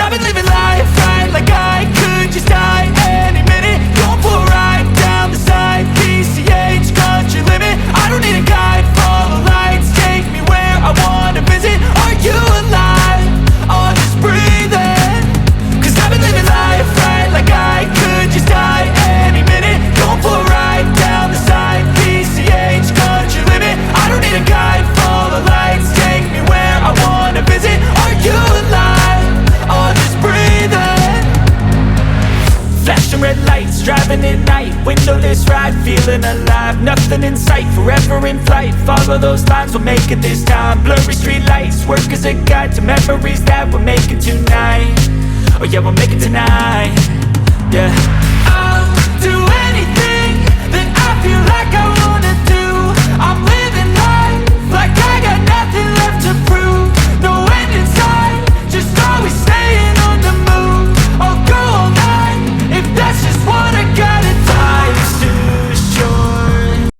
I've been living life right like I could just die any minute. Going for a ride down the side, PCH country limit. I don't need a guide, follow lights, take me where I wanna visit. Are you alive? Or just breathing? Cause I've been living life right like I could just die any minute. Going for a ride down the side, PCH country limit. I don't need a guide, follow lights, take me where I wanna visit. Are you alive? Or just breathing? Flashing red lights, driving at night, windowless ride, feeling alive. Nothing in sight, forever in flight. Follow those lines, we'll make it this time. Blurry street lights, work as a guide to memories that we're making tonight. Oh yeah, we'll make it tonight. Yeah.